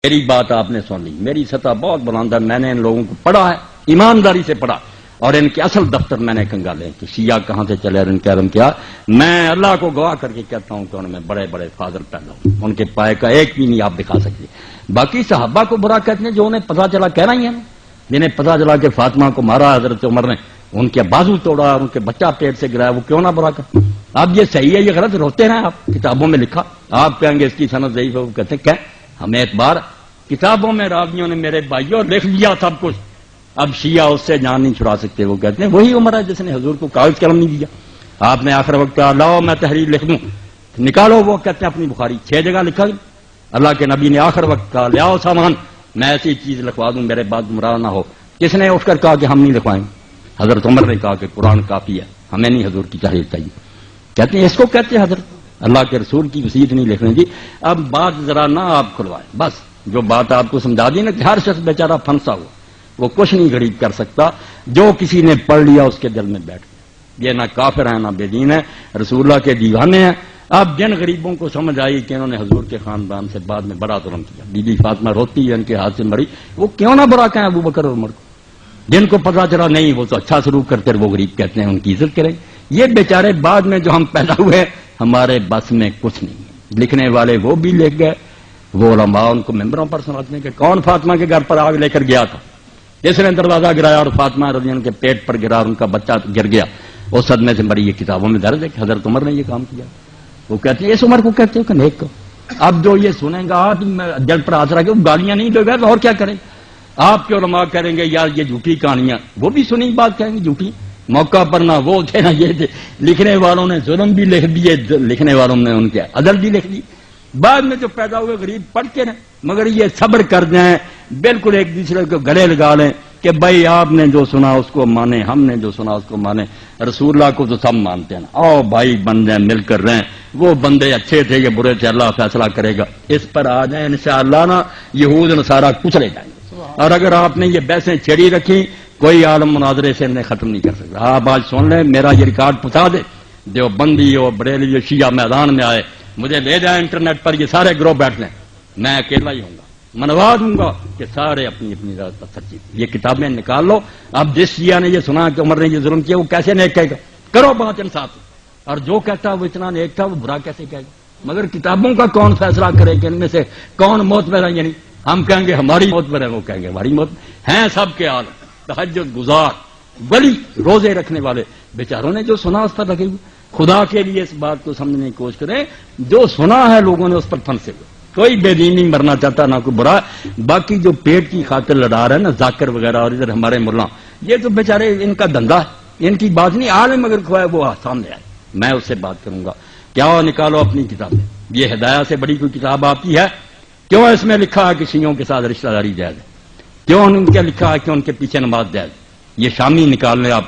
میری بات آپ نے سن لی، میری سطح بہت بلند ہے، میں نے ان لوگوں کو پڑھا ہے، ایمانداری سے پڑھا، اور ان کے اصل دفتر میں نے کنگالے کہ شیعہ کہاں سے چلے اور ان کا علم کیا. میں اللہ کو گواہ کر کے کہتا ہوں کہ ان میں بڑے بڑے فاضل پیدا ہوں، ان کے پائے کا ایک بھی نہیں آپ دکھا سکتے. باقی صحابہ کو برا کہتے ہیں جو انہیں پتا چلا، کہنا ہی ہے جنہیں پتا چلا کہ فاطمہ کو مارا حضرت عمر نے، ان کے بازو توڑا اور ان کے بچہ پیٹ سے گرایا، وہ کیوں نہ برا کرتے؟ اب یہ صحیح ہے یہ غلط، روتے ہیں آپ، کتابوں میں لکھا، آپ کہیں گے اس کی سند ضعیف ہے، وہ کہتے ہیں کیا ہمیں اعتبار کتابوں میں راویوں نے میرے بھائیوں لکھ لیا سب کچھ، اب شیعہ اس سے جان نہیں چھڑا سکتے. وہ کہتے ہیں وہی عمر ہے جس نے حضور کو کاغذ قلم نہیں دیا. آپ نے آخر وقت کہا لاؤ میں تحریر لکھ دوں، نکالو. وہ کہتے ہیں اپنی بخاری 6 جگہ لکھا گیا. اللہ کے نبی نے آخر وقت کہا لاؤ سامان، میں ایسی چیز لکھوا دوں میرے بعد گمراہ نہ ہو. کس نے اٹھ کر کہا کہ ہم نہیں لکھوائیں؟ حضرت عمر نے کہا کہ قرآن کافی ہے، ہمیں نہیں حضور کی تحریر چاہیے. کہتے ہیں اس کو کہتے ہیں حضرت اللہ کے رسول کی وصیت نہیں لکھنے دی. اب بات ذرا نہ آپ کھلوائیں، بس جو بات آپ کو سمجھا دی نا کہ ہر شخص بیچارہ پھنسا ہوا، وہ کچھ نہیں غریب کر سکتا، جو کسی نے پڑھ لیا اس کے دل میں بیٹھ گیا. یہ نہ کافر ہیں نہ بے دین ہے، رسول اللہ کے دیوانے ہیں. اب جن غریبوں کو سمجھ آئی کہ انہوں نے حضور کے خاندان سے بعد میں بڑا ظلم کیا، بی بی فاطمہ روتی ہے ان کے ہاتھ سے مری، وہ کیوں نہ برا کہیں ابو بکر اور عمر کو؟ جن کو پتا چلا نہیں وہ تو اچھا سلوک کرتے، وہ غریب کہتے ہیں ان کی عزت کریں. یہ بیچارے بعد میں جو ہم پیدا ہوئے ہمارے بس میں کچھ نہیں ہے. لکھنے والے وہ بھی لکھ گئے، وہ علماء ان کو ممبروں پر سناتے ہیں کہ کون فاطمہ کے گھر پر آگ لے کر گیا تھا، جس نے دروازہ گرایا اور فاطمہ رضی اللہ عنہ کے پیٹ پر گرا اور ان کا بچہ گر گیا، اس صدمے سے مری. یہ کتابوں میں درج ہے کہ حضرت عمر نے یہ کام کیا. وہ کہتے ہیں اس عمر کو کہتے ہو کہ نیک کو. اب جو یہ سنیں گا آپ دل پر ہاتھ رکھ کے وہ گالیاں نہیں دے گا تو اور کیا کریں؟ آپ کے علماء کریں گے یار یہ جھوٹی کہانیاں، وہ بھی سنی بات کہیں گے جھوٹی، موقع پر نہ وہ تھے نہ یہ تھے. لکھنے والوں نے ظلم بھی لکھ دیے، لکھنے والوں نے ان کے عدل بھی لکھ دی. بعد میں جو پیدا ہوئے غریب پڑھ کے نا، مگر یہ صبر کر جائیں، بالکل ایک دوسرے کو گلے لگا لیں کہ بھائی آپ نے جو سنا اس کو مانے، ہم نے جو سنا اس کو مانے. رسول اللہ کو تو سب مانتے ہیں، آؤ بھائی بن جائیں، مل کر رہیں. وہ بندے اچھے تھے یہ برے تھے، اللہ فیصلہ کرے گا. اس پر آ جائیں انشاءاللہ نا یہود نصارہ کچلے جائیں گے. اور اگر آپ نے یہ بحثیں چھڑی رکھی کوئی عالم مناظرے سے انہیں ختم نہیں کر سکتا. آپ آج سن لیں، میرا یہ ریکارڈ پہنچا دے، دیوبندی ہو بریلوی شیعہ میدان میں آئے، مجھے لے جائیں انٹرنیٹ پر، یہ سارے گروہ بیٹھ لیں، میں اکیلا ہی ہوں گا، منوا دوں گا کہ سارے اپنی اپنی ذات پر سچی. یہ کتابیں نکال لو. اب جس شیعہ نے یہ سنا کہ عمر نے یہ ظلم کیا وہ کیسے نیک کہے گا؟ کرو بات انصاف. اور جو کہتا وہ اتنا نیک تھا وہ برا کیسے کہے گا؟ مگر کتابوں کا کون فیصلہ کرے کہ ان میں سے کون معتبر ہے؟ یعنی ہم کہیں گے ہماری معتبر ہے، وہ کہیں گے ہماری معتبر ہیں. سب کے عالم تہجد گزار ولی روزے رکھنے والے بیچاروں نے جو سنا اس پر لگے ہوئے. خدا کے لیے اس بات کو سمجھنے کی کوشش کریں، جو سنا ہے لوگوں نے اس پر پھنسے ہوئے. کوئی بے دین نہیں مرنا چاہتا نہ کوئی برا. باقی جو پیٹ کی خاطر لڑا رہے ہیں نا ذاکر وغیرہ اور ادھر ہمارے ملا، یہ تو بیچارے ان کا دھندا ہے، ان کی بات نہیں. عالم اگر کھوائے وہ سامنے آئے، میں اس سے بات کروں گا. کیا نکالو اپنی کتابیں. یہ ہدایہ سے بڑی کوئی کتاب آپ کی ہے؟ کیوں اس میں لکھا ہے کہ شیعوں کے ساتھ رشتہ داری جائز ہے؟ کیوں ان کے لکھا ہے کہ ان کے پیچھے نماز جائز؟ یہ شامی نکال لیں آپ.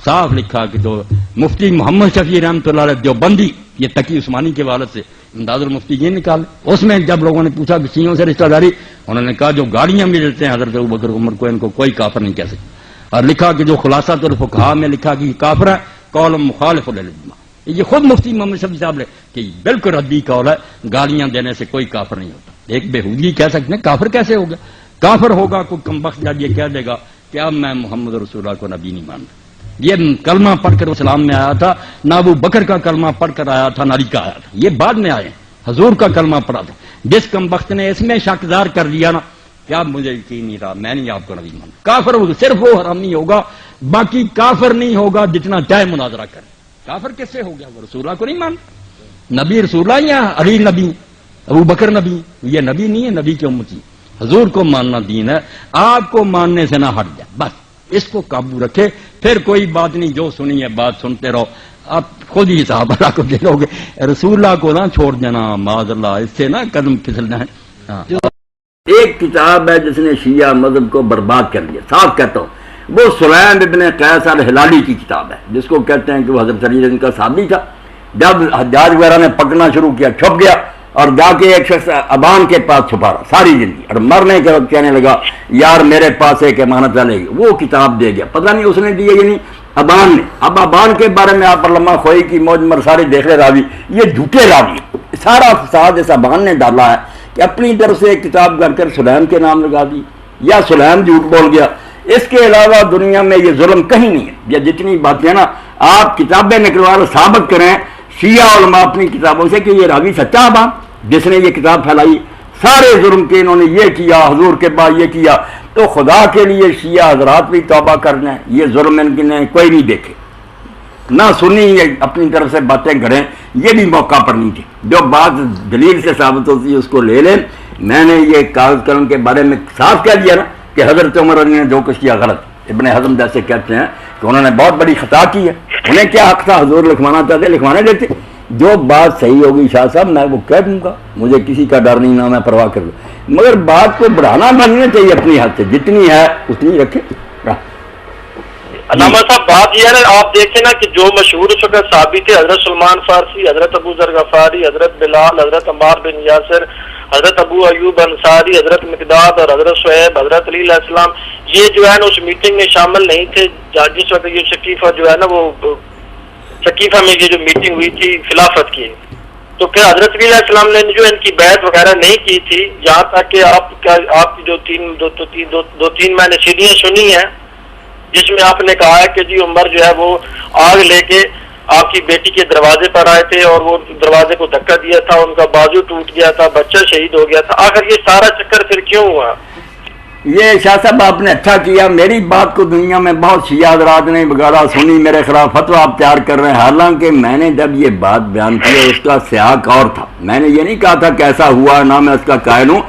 صاف لکھا کہ جو مفتی محمد شفیع رحمۃ اللہ علیہ دیوبندی، یہ تقی عثمانی کے والد سے امداد المفتی یہ نکال. اس میں جب لوگوں نے پوچھا کہ شیعوں سے رشتہ داری، انہوں نے کہا جو گاڑیاں بھی دیتے ہیں حضرت ابوبکر عمر کو ان کو کوئی کافر نہیں کہہ سکتا. اور لکھا کہ جو خلاصہ الفقہاء میں لکھا کہ یہ کافر ہے، قول مخالف للاجماع. یہ خود مفتی محمد شفیع صاحب نے کہ بالکل ردی قول ہے، گالیاں دینے سے کوئی کافر نہیں ہوتا. ایک بےہودگی کہہ سکتے ہیں کافر کیسے ہوگا؟ کافر ہوگا کوئی کمبخت جب یہ کہہ دے گا کہ اب میں محمد رسول اللہ کو نبی نہیں مانتا. یہ کلمہ پڑھ کر اسلام میں آیا تھا، نہ ابو بکر کا کلمہ پڑھ کر آیا تھا نہ علی کا آیا تھا، یہ بعد میں آئے. حضور کا کلمہ پڑھا تھا. جس کمبخت نے اس میں شکدار کر دیا نا کہ اب مجھے یقین نہیں رہا، میں نہیں آپ کو نبی مانتا، کافر ہوگا. صرف وہ حرام نہیں ہوگا، باقی کافر نہیں ہوگا جتنا چاہے مناظرہ کرے. کافر کس سے ہو گیا؟ وہ رسول اللہ کو نہیں مانتا. نبی رسول اللہ یا علی نبی، ابو بکر نبی؟ یہ نبی نہیں ہے، نبی کی امتی. حضور کو ماننا دین ہے، آپ کو ماننے سے نہ ہٹ جائے، بس اس کو قابو رکھے. پھر کوئی بات نہیں، جو سنی ہے بات سنتے رہو. آپ خود ہی صحابہ کو دیکھو گے، رسول اللہ کو نہ چھوڑ دینا معاذ اللہ، اس سے نہ قدم پھسلنا ہے. ایک کتاب ہے جس نے شیعہ مذہب کو برباد کر دیا، صاف کہتا ہوں، وہ سلیم ابن قیس الہلالی کی کتاب ہے، جس کو کہتے ہیں کہ وہ حضرت علی ان کا صحابی تھا. جب حجاج وغیرہ نے پکڑنا شروع کیا چھپ گیا اور جا کے ایک شخص ابان کے پاس چھپا رہا ساری زندگی، اور مرنے کے وقت کہنے لگا یار میرے پاس ایک امانت چلے گی. وہ کتاب دے گیا، پتہ نہیں اس نے دی ہے یا نہیں، ابان نے. اب ابان کے بارے میں آپ علامہ خوئی کی موج مر سارے دیکھ لے راوی، یہ جھوٹے راوی. سارا فساد اس ابان نے ڈالا ہے کہ اپنی طرف سے ایک کتاب کر کر سلیم کے نام لگا دی یا سلیم جھوٹ بول گیا. اس کے علاوہ دنیا میں یہ ظلم کہیں نہیں ہے. یہ جتنی باتیں نا آپ کتابیں نکلوا کر ثابت کریں شیعہ علماء اپنی کتابوں سے کہ یہ راوی سچا بات جس نے یہ کتاب پھیلائی, سارے جرم کے انہوں نے یہ کیا, حضور کے بعد یہ کیا, تو خدا کے لیے شیعہ حضرات بھی توبہ کرنا ہے. یہ ظلم ان کی نے کوئی نہیں دیکھے, نہ سنی, یہ اپنی طرف سے باتیں کریں, یہ بھی موقع پر نہیں تھی. جو بات دلیل سے ثابت ہوتی ہے اس کو لے لیں. میں نے یہ کاغذ قلم کے بارے میں صاف کہہ دیا نا کہ حضرت عمر علی نے جو کچھ کیا غلط. ابن حزم جیسے کہتے ہیں کہ انہوں نے بہت بڑی خطا کی ہے, انہیں کیا حق تھا, حضور لکھوانا چاہتے لکھوانے دیتے. جو بات صحیح ہوگی شاہ صاحب میں وہ کہہ دوں گا, مجھے کسی کا ڈر نہیں, نہ میں پرواہ کر لوں, مگر بات کو بڑھانا بننا چاہیے اپنی حد سے, جتنی ہے اتنی رکھے. علامہ صاحب بات یہ ہے نا, آپ دیکھیں نا کہ جو مشہور اس وقت صحابی تھے, حضرت سلمان فارسی, حضرت ابو ذر غفاری, حضرت بلال, حضرت عمار بن یاسر, حضرت ابو ایوب انصاری, حضرت مقداد اور حضرت شعیب, حضرت علی علیہ السلام, یہ جو ہے نا اس میٹنگ میں شامل نہیں تھے جس وقت یہ شکیفہ جو ہے نا وہ شکیفہ میں یہ جو میٹنگ ہوئی تھی خلافت کی. تو پھر حضرت علی علیہ السلام نے جو ان کی بیعت وغیرہ نہیں کی تھی, یہاں تک کہ آپ کی دو تین میں نے سیڑھیاں سنی ہیں جس میں آپ نے کہا ہے کہ جی عمر جو ہے وہ آگ لے کے آپ کی بیٹی کے دروازے پر آئے تھے اور وہ دروازے کو دھکا دیا تھا, ان کا بازو ٹوٹ گیا تھا, بچہ شہید ہو گیا تھا. آخر یہ سارا چکر پھر کیوں ہوا؟ یہ شاہ صاحب آپ نے اچھا کیا, میری بات کو دنیا میں بہت شیعہ حضرات نے وغیرہ سنی, میرے خلاف فتویٰ آپ تیار کر رہے ہیں. حالانکہ میں نے جب یہ بات بیان کی اس کا سیاق اور تھا, میں نے یہ نہیں کہا تھا کیسا ہوا, نہ میں اس کا قائل ہوں.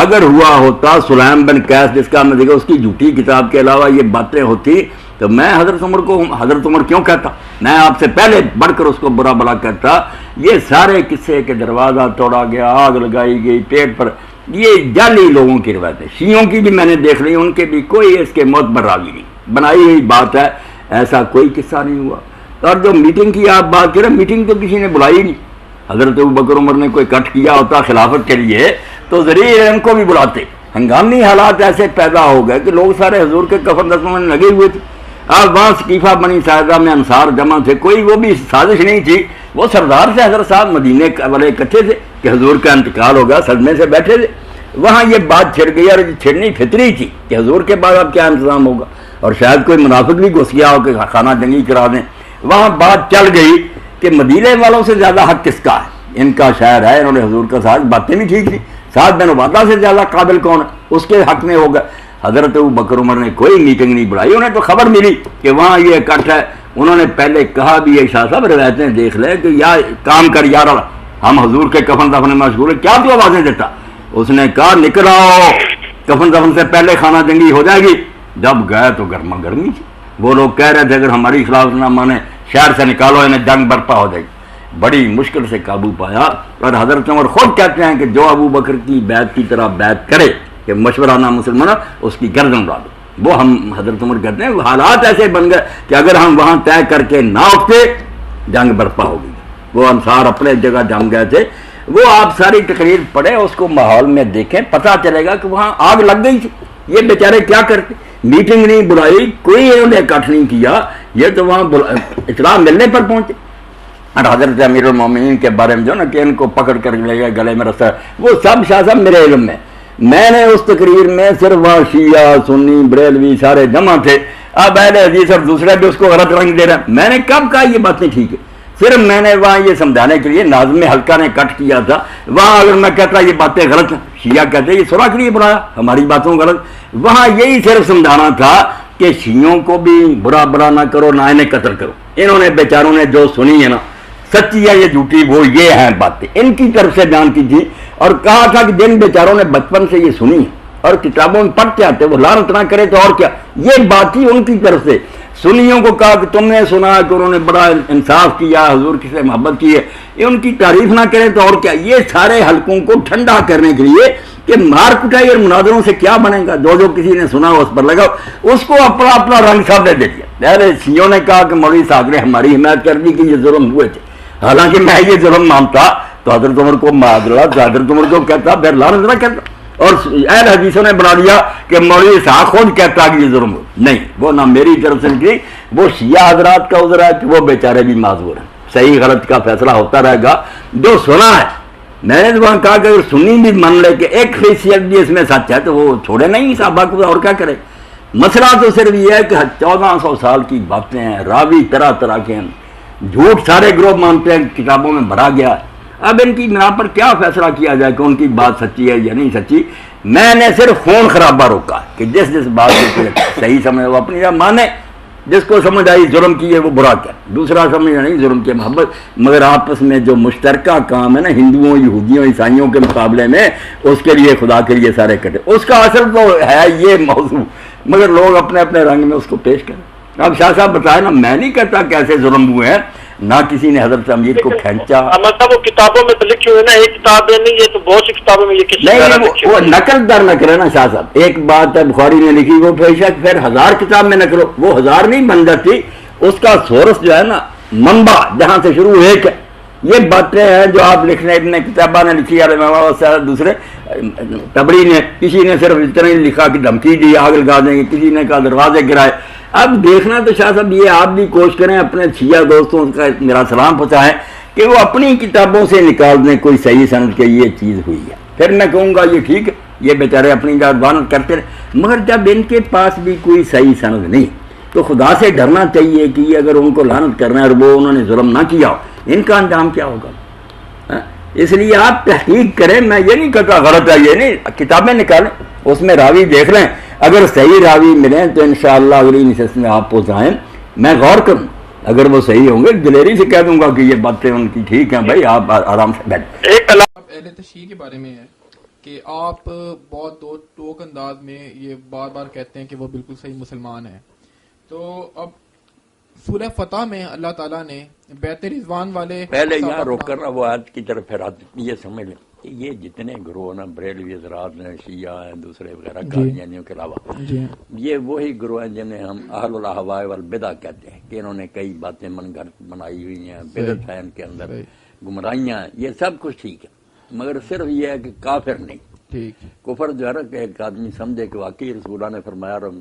اگر ہوا ہوتا سلیم بن قیس جس کا میں دیکھا اس کی جھوٹی کتاب کے علاوہ یہ باتیں ہوتی تو میں حضرت عمر کو حضرت عمر کیوں کہتا, میں آپ سے پہلے بڑھ کر اس کو برا بلا کہتا. یہ سارے قصے کہ دروازہ توڑا گیا, آگ لگائی گئی پیٹ پر, یہ جعلی لوگوں کی روایتیں, شیعوں کی بھی میں نے دیکھ لی, ان کے بھی کوئی اس کے معتبر راوی نہیں, بنائی ہوئی بات ہے, ایسا کوئی قصہ نہیں ہوا. اور جو میٹنگ کی آپ بات کریں, میٹنگ تو کسی نے بلائی نہیں. حضرت ابوبکر عمر نے کوئی کٹ کیا ہوتا خلافت کے لیے تو ضرور ان کو بھی بلاتے. ہنگامی حالات ایسے پیدا ہو گئے کہ لوگ سارے حضور کے کفن دفنوں میں لگے ہوئے تھے. اب وہاں ثقیفہ بنی ساعدہ میں انصار جمع تھے, کوئی وہ بھی سازش نہیں تھی, وہ سردار سے حضرت صاحب مدینے والے اکٹھے تھے کہ حضور کا انتقال ہوگا, صدمے سے بیٹھے تھے. وہاں یہ بات چھڑ گئی اور چھڑنی فطری تھی کہ حضور کے بعد اب کیا انتظام ہوگا, اور شاید کوئی منافق بھی گھس گیا ہو کہ خانہ جنگی کرا دیں. وہاں بات چل گئی کہ مدینے والوں سے زیادہ حق کس کا ہے, ان کا شاعر ہے, انہوں نے حضور کا ساتھ, باتیں بھی ٹھیک تھی. سعد بن عبادہ سے زیادہ قابل کون ہے, اس کے حق میں ہوگا. حضرت ابوبکر عمر نے کوئی میٹنگ نہیں بلائی, انہیں تو خبر ملی کہ وہاں یہ اکٹھ ہے. انہوں نے پہلے کہا بھی یہ شاہ صاحب روایتیں دیکھ لیں کہ یا کام کر یار, ہم حضور کے کفن دفن میں مشغول ہیں, کیا تو آوازیں دیتا. اس نے کہا نکل آؤ, کفن دفن سے پہلے خانہ جنگی ہو جائے گی. جب گئے تو گرما گرمی تھی, وہ لوگ کہہ رہے تھے اگر ہماری خلافت نہ مانے شہر سے نکالو, انہیں جنگ برپا ہو جائے گی. بڑی مشکل سے قابو پایا. اور حضرت عمر خود کہتے ہیں کہ جو ابو بکر کی بیعت کی طرح بیعت کرے کہ مشورہ نہ مسلمان اس کی گردن اڑا دو. وہ ہم حضرت عمر کہتے ہیں حالات ایسے بن گئے کہ اگر ہم وہاں طے کر کے نہ اٹھتے جنگ برپا ہو گئی. وہ انصار اپنے جگہ جم گئے تھے. وہ آپ ساری تقریر پڑھیں, اس کو ماحول میں دیکھیں, پتہ چلے گا کہ وہاں آگ لگ گئی تھی. یہ بیچارے کیا کرتے, میٹنگ نہیں بلائی, کوئی انہوں نے اکٹھ نہیں کیا, یہ تو وہاں اطلاع ملنے پر پہنچے. اور حضرت امیر المومنین کے بارے میں جو نا کہ ان کو پکڑ کر لے گئے گلے میں رسا, وہ سب شاہ صاحب میرے علم میں نے اس تقریر میں صرف وہاں شیعہ سنی بریلوی سارے جمع تھے. اب اہل حدیث اور دوسرے بھی اس کو غلط رنگ دے رہے ہیں. میں نے کب کہا یہ باتیں ٹھیک ہے, صرف میں نے وہاں یہ سمجھانے کے لیے ناظم حلقہ نے کٹ کیا تھا. وہاں اگر میں کہتا یہ باتیں غلط ہیں, شیعہ کہتے یہ صلح کے لیے بنایا, ہماری باتوں غلط. وہاں یہی صرف سمجھانا تھا کہ شیعوں کو بھی برا نہ کرو, نہ انہیں قتل کرو. انہوں نے بیچاروں نے جو سنی ہے نا, سچی ہے یہ جھوٹی, وہ یہ ہیں باتیں ان کی طرف سے بیان کی تھی. اور کہا تھا کہ جن بیچاروں نے بچپن سے یہ سنی اور کتابوں میں پڑھتے آتے وہ لعنت نہ کرے تو اور کیا. یہ بات تھی ان کی طرف سے. سنیوں کو کہا کہ تم نے سنا کہ انہوں نے بڑا انصاف کیا, حضور کی سے محبت کی ہے, یہ ان کی تعریف نہ کرے تو اور کیا. یہ سارے حلقوں کو ٹھنڈا کرنے کے لیے کہ مار کٹائی اور مناظروں سے کیا بنے گا, جو کسی نے سنا اس پر لگا, اس کو اپنا رنگ سب دے دیا. پہلے شیعوں نے کہا کہ مولوی صاحب نے ہماری حمایت کر دی کہ یہ ظلم ہوئے تھے, حالانکہ میں یہ ظلم مانتا تو حضرت عمر کو معذرت, حضرت عمر کو کہتا پھر لعنت نہ کرتا. اور اہل حدیثوں نے بنا دیا کہ مولوی صاحب خود کہتا کہ یہ ظلم ہو. نہیں, وہ نہ میری طرف سے نکلی, وہ شیعہ حضرات کا عذر ہے کہ وہ بیچارے بھی معذور ہیں. صحیح غلط کا فیصلہ ہوتا رہے گا. جو سنا ہے میں نے تو وہاں کہا کہ اگر سنی بھی مان لے کہ ایک حیثیت بھی اس میں سچ ہے تو وہ چھوڑے نہیں صحابہ کو، اور کیا کرے؟ مسئلہ تو صرف یہ ہے کہ 1400 سال کی باتیں ہیں، راوی طرح طرح کے ہیں، جھوٹ سارے گروہ مانتے ہیں، کتابوں میں بھرا گیا ہے۔ اب ان کی بنا پر کیا فیصلہ کیا جائے کہ ان کی بات سچی ہے یا نہیں سچی؟ میں نے صرف خون خرابہ روکا کہ جس بات کو صحیح سمجھے وہ اپنی راہ مانے، جس کو سمجھ آئی ظلم کیے وہ برا کیا، دوسرا سمجھا نہیں ظلم کیا محبت، مگر آپس میں جو مشترکہ کام ہے نا ہندوؤں یہودیوں عیسائیوں کے مقابلے میں، اس کے لیے خدا کے لیے سارے کٹے، اس کا اصل تو ہے یہ موضوع، مگر لوگ اپنے اپنے رنگ میں اس کو پیش کریں۔ اب شاہ صاحب بتائیں نا، میں نہیں کہتا کیسے ظلم ہوئے ہیں، نہ کسی نے حضرت امیر کو کھینچا، مطلب وہ کتابوں میں تو لکھے ہوئے نا، ایک کتاب ہے نہیں، یہ تو بہت سی کتابوں میں یہ کسی نہیں، وہ نقل در نہ کرے نا شاہ صاحب، ایک بات ہے بخاری نے لکھی وہ پھر 1000 کتاب میں نقل ہو، وہ 1000 نہیں بن جاتی، اس کا سورس جو ہے نا منبع جہاں سے شروع ایک ہے۔ یہ باتیں ہیں جو آپ لکھ رہے ابن کتابہ نے لکھی ہے، دوسرے تبری نے، کسی نے صرف اتنا ہی لکھا کہ دھمکی دی آگ لگا دیں گے، کسی نے کہا دروازے گرائے۔ اب دیکھنا تو شاہ صاحب یہ آپ بھی کوشش کریں، اپنے شیعہ دوستوں کا میرا سلام پہنچائیں کہ وہ اپنی کتابوں سے نکال دیں کوئی صحیح سند کہ یہ چیز ہوئی ہے، پھر میں کہوں گا یہ ٹھیک ہے، یہ بیچارے اپنی جانب کرتے رہے، مگر جب ان کے پاس بھی کوئی صحیح سند نہیں تو خدا سے ڈرنا چاہیے کہ یہ اگر ان کو لعنت کرنا ہے اور وہ انہوں نے ظلم نہ کیا ان کا انجام کیا ہوگا؟ اس لیے آپ تحقیق کریں، میں یہ نہیں کہتا غلط ہے، یہ نہیں، کتابیں نکالیں، اس میں راوی دیکھ لیں، اگر صحیح راوی ملیں تو انشاءاللہ اگلی نشست میں آپ پہنچائیں، میں غور کروں، اگر وہ صحیح ہوں گے دلیری سے کہہ دوں گا کہ یہ باتیں ان کی ٹھیک ہیں، بھائی آپ آرام سے بیٹھ۔ اہل تشیع کے بارے میں ہے کہ آپ بہت ٹوک انداز میں یہ بار بار کہتے ہیں کہ وہ بالکل صحیح مسلمان ہیں، تو اب سورہ فتح میں اللہ تعالیٰ نے بیت رضوان والے پہلے یہاں روک کر وہ آیت کی طرف پھر یہ سمجھ لیں کہ یہ جتنے گروہ نا بریلوی حضرات ہیں، شیعہ ہیں، دوسرے وغیرہ قادیانیوں کے علاوہ، یہ وہی گروہ ہیں جنہیں ہم اہل الاہواء والبدع کہتے ہیں کہ انہوں نے کئی باتیں من گھڑت بنائی ہوئی ہیں، بدعت ہے ان کے اندر، گمراہیاں ہیں، یہ سب کچھ ٹھیک ہے، مگر صرف یہ ہے کہ کافر نہیں۔ کفر جو ہے نا کہ ایک آدمی سمجھے کہ واقعی رسولہ نے فرمایا اور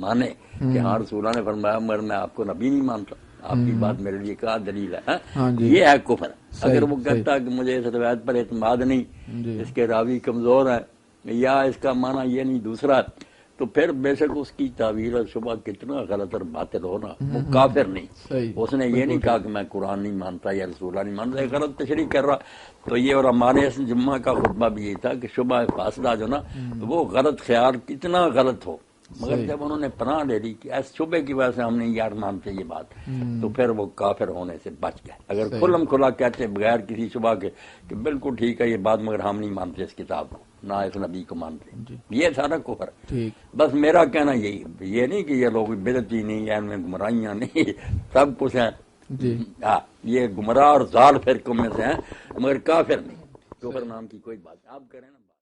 مانے کہ ہاں رسولہ نے فرمایا مگر میں آپ کو نبی نہیں مانتا، آپ کی بات میرے لیے کیا دلیل ہے، یہ ہے کفر۔ اگر وہ کہتا کہ مجھے اس روایت پر اعتماد نہیں، اس کے راوی کمزور ہیں، یا اس کا معنی یہ نہیں دوسرا، تو پھر بے شک اس کی تعویل اور شبہ کتنا غلط اور باطل ہونا، وہ کافر نہیں۔ اس نے یہ نہیں کہا کہ میں قرآن نہیں مانتا یا رسولہ نہیں مانتا، یہ غلط تشریح کر رہا۔ تو یہ اور ہمارے اس جمعہ کا خطبہ بھی یہ تھا کہ شبہ فاصلہ جو نا وہ غلط خیال کتنا غلط ہو، مگر جب انہوں نے پناہ لے لی کہ اس شبے کی وجہ سے ہم نہیں یار مانتے یہ بات، تو پھر وہ کافر ہونے سے بچ گئے۔ اگر کھلم کھلا کہتے بغیر کسی شبہ کے کہ بالکل ٹھیک ہے یہ بات مگر ہم نہیں مانتے اس کتاب کو، نہ اس نبی کو مانتے، یہ سارا کفر۔ بس میرا کہنا یہی، یہ نہیں کہ یہ لوگ بدعتی نہیں یا ان میں گمراہیاں نہیں، سب کچھ ہیں، یہ گمراہ اور ضال فرقوں میں سے ہیں، مگر کافر نہیں، کفر نام کی کوئی بات آپ کریں نا۔